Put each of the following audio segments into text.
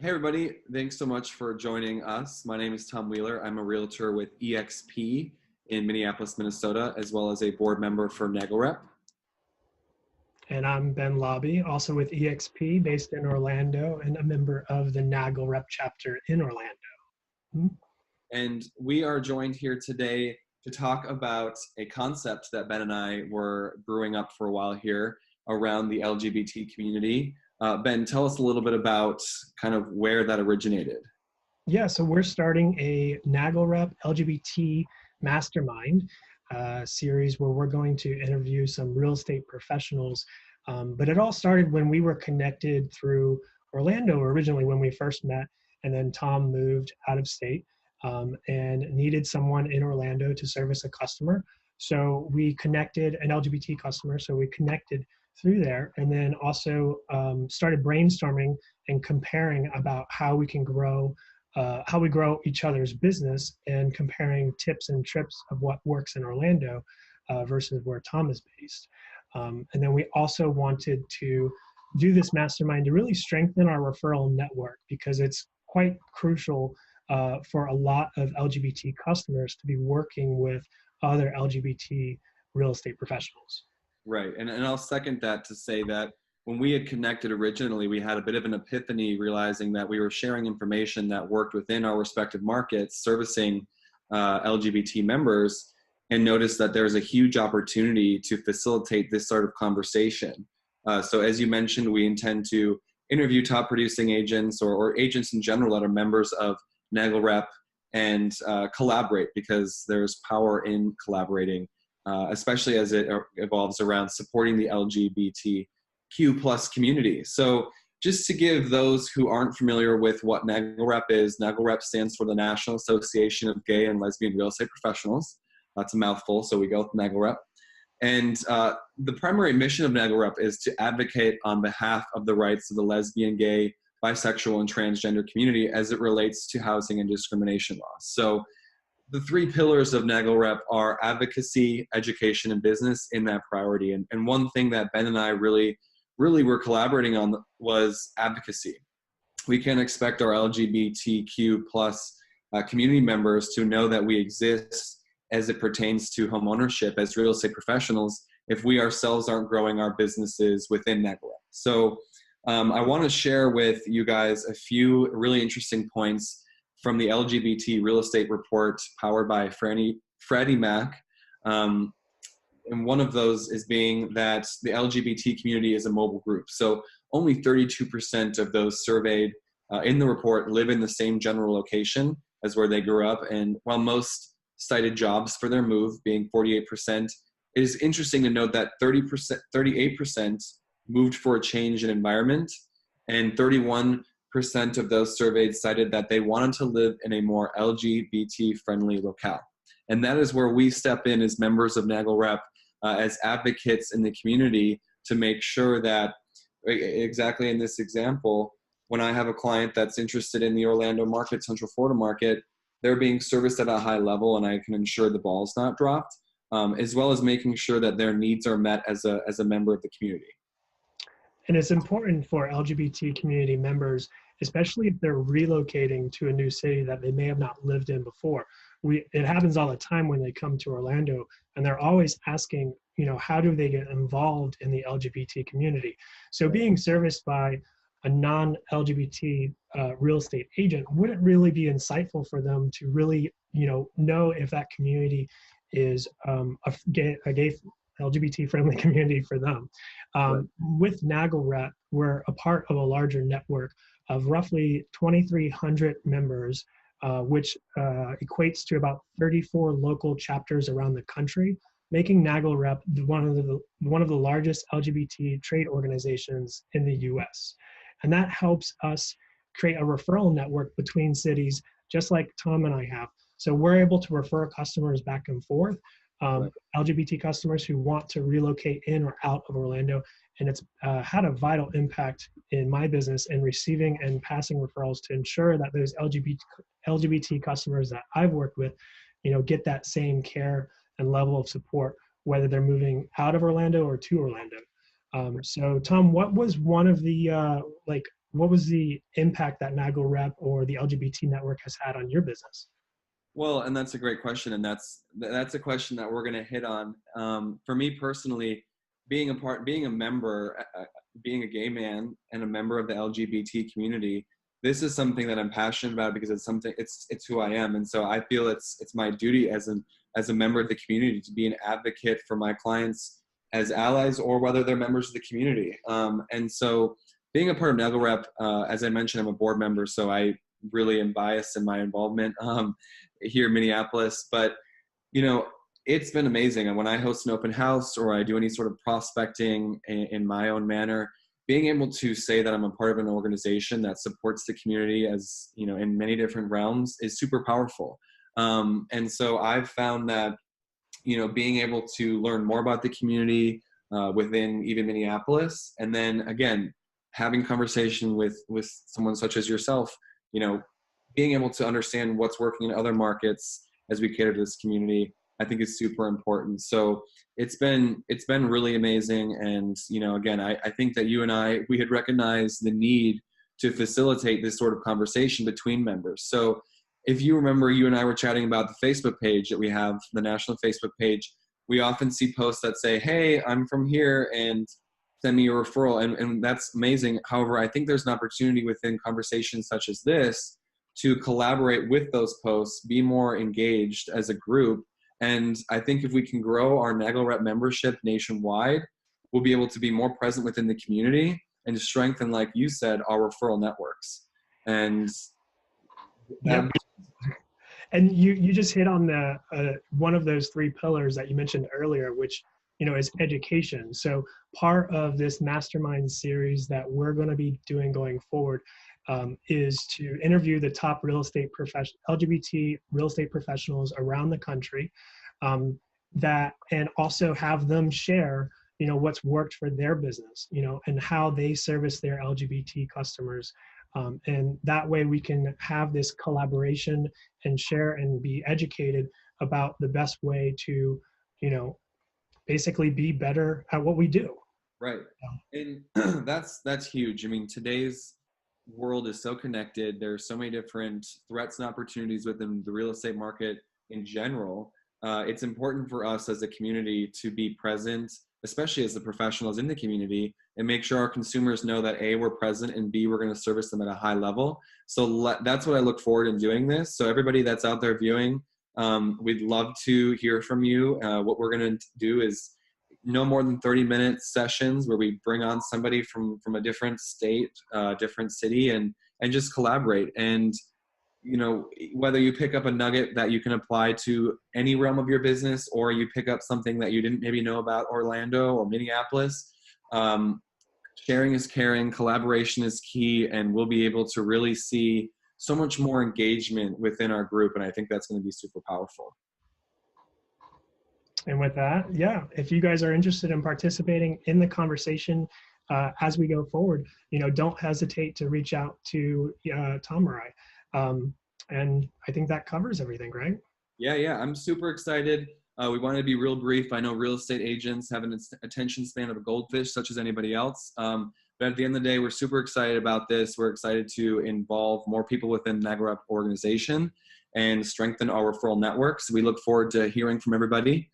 Hey everybody, thanks so much for joining us. My name is Tom Wheeler. I'm a realtor with EXP in Minneapolis, Minnesota, as well as a board member for NAGLREP. And I'm Ben Laube, also with EXP, based in Orlando, and a member of the NAGLREP chapter in Orlando. And we are joined here today to talk about a concept that Ben and I were brewing up for a while here around the LGBT community. Ben, tell us a little bit about kind of where that originated. Yeah, so we're starting a NAGLREP LGBT Mastermind series where we're going to interview some real estate professionals. But it all started when we were connected through Orlando originally when we first met, and then Tom moved out of state and needed someone in Orlando to service a customer. So we connected, an LGBT customer, so we connected through there, and then also started brainstorming and comparing about how we can grow, how we grow each other's business, and comparing tips and trips of what works in Orlando versus where Tom is based. And then we also wanted to do this mastermind to really strengthen our referral network, because it's quite crucial for a lot of LGBT customers to be working with other LGBT real estate professionals. Right, and I'll second that to say that when we had connected originally, we had a bit of an epiphany realizing that we were sharing information that worked within our respective markets, servicing LGBT members, and noticed that there's a huge opportunity to facilitate this sort of conversation. So as you mentioned, we intend to interview top producing agents or agents in general that are members of NAGLREP and collaborate, because there's power in collaborating, especially as it evolves around supporting the LGBTQ plus community. So just to give those who aren't familiar with what NAGLREP is, NAGLREP stands for the National Association of Gay and Lesbian Real Estate Professionals. That's a mouthful, so we go with NAGLREP. And the primary mission of NAGLREP is to advocate on behalf of the rights of the lesbian, gay, bisexual, and transgender community as it relates to housing and discrimination laws. So the three pillars of NAGLREP are advocacy, education, and business in that priority. And one thing that Ben and I really were collaborating on was advocacy. We can't expect our LGBTQ plus community members to know that we exist as it pertains to home ownership as real estate professionals if we ourselves aren't growing our businesses within NAGLREP. So I want to share with you guys a few really interesting points from the LGBT real estate report powered by Freddie Mac. And one of those is being that the LGBT community is a mobile group. So only 32% of those surveyed in the report live in the same general location as where they grew up. And while most cited jobs for their move, being 48%, it is interesting to note that 38% moved for a change in environment, and 31% of those surveyed cited that they wanted to live in a more LGBT-friendly locale. And that is where we step in as members of NAGLREP, as advocates in the community, to make sure that, exactly in this example, when I have a client that's interested in the Orlando market, Central Florida market, they're being serviced at a high level and I can ensure the ball's not dropped, as well as making sure that their needs are met as a member of the community. And it's important for LGBT community members, especially if they're relocating to a new city that they may have not lived in before. It happens all the time when they come to Orlando, and they're always asking, how do they get involved in the LGBT community? So being serviced by a non-LGBT real estate agent wouldn't really be insightful for them to really, know if that community is a gay LGBT-friendly community for them. Right. With NAGLREP, we're a part of a larger network of roughly 2,300 members, which equates to about 34 local chapters around the country, making NAGLREP one of the largest LGBT trade organizations in the U.S. And that helps us create a referral network between cities, just like Tom and I have. So we're able to refer customers back and forth, LGBT customers who want to relocate in or out of Orlando. And it's had a vital impact in my business in receiving and passing referrals to ensure that those LGBT customers that I've worked with, get that same care and level of support, whether they're moving out of Orlando or to Orlando. So Tom, what was one of the what was the impact that NAGLREP or the LGBT network has had on your business? Well, and that's a great question, and that's a question that we're going to hit on. For me personally, being a member, being a gay man and a member of the LGBT community, this is something that I'm passionate about because it's who I am, and so I feel it's my duty as a member of the community to be an advocate for my clients as allies or whether they're members of the community. And so, being a part of NAGLREP, as I mentioned, I'm a board member, so I really am biased in my involvement here in Minneapolis. But it's been amazing. And when I host an open house or I do any sort of prospecting in my own manner, being able to say that I'm a part of an organization that supports the community, as in many different realms, is super powerful. And so I've found that being able to learn more about the community within even Minneapolis, and then again having conversation with someone such as yourself, being able to understand what's working in other markets as we cater to this community, I think is super important. So it's been really amazing. And, again, I think that you and we had recognized the need to facilitate this sort of conversation between members. So if you remember, you and I were chatting about the Facebook page that we have, the national Facebook page. We often see posts that say, hey, I'm from here and send me a referral. And that's amazing. However, I think there's an opportunity within conversations such as this to collaborate with those posts, be more engaged as a group. And I think if we can grow our NAGLREP membership nationwide, we'll be able to be more present within the community and to strengthen, like you said, our referral networks. And Yep. And you just hit on the one of those three pillars that you mentioned earlier, which is education. So part of this mastermind series that we're going to be doing going forward is to interview the top LGBT real estate professionals around the country, and also have them share what's worked for their business, and how they service their LGBT customers. And that way we can have this collaboration and share and be educated about the best way to, basically be better at what we do. Right. And that's huge. I mean, today's world is so connected. There's so many different threats and opportunities within the real estate market in general. It's important for us as a community to be present, especially as the professionals in the community, and make sure our consumers know that A, we're present, and B, we're going to service them at a high level. So that's what I look forward in doing this. So everybody that's out there viewing, we'd love to hear from you. What we're going to do is no more than 30-minute sessions where we bring on somebody from a different state, different city, and just collaborate. And whether you pick up a nugget that you can apply to any realm of your business, or you pick up something that you didn't maybe know about Orlando or Minneapolis, sharing is caring, collaboration is key, and we'll be able to really see so much more engagement within our group. And I think that's going to be super powerful. And with that, yeah, if you guys are interested in participating in the conversation as we go forward, don't hesitate to reach out to Tom or I. And I think that covers everything, right? Yeah, I'm super excited. We wanted to be real brief. I know real estate agents have an attention span of a goldfish, such as anybody else. But at the end of the day, we're super excited about this. We're excited to involve more people within the NAGLREP organization and strengthen our referral networks. We look forward to hearing from everybody.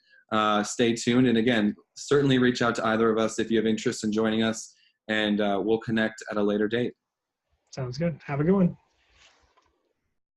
Stay tuned. And again, certainly reach out to either of us if you have interest in joining us, and we'll connect at a later date. Sounds good. Have a good one.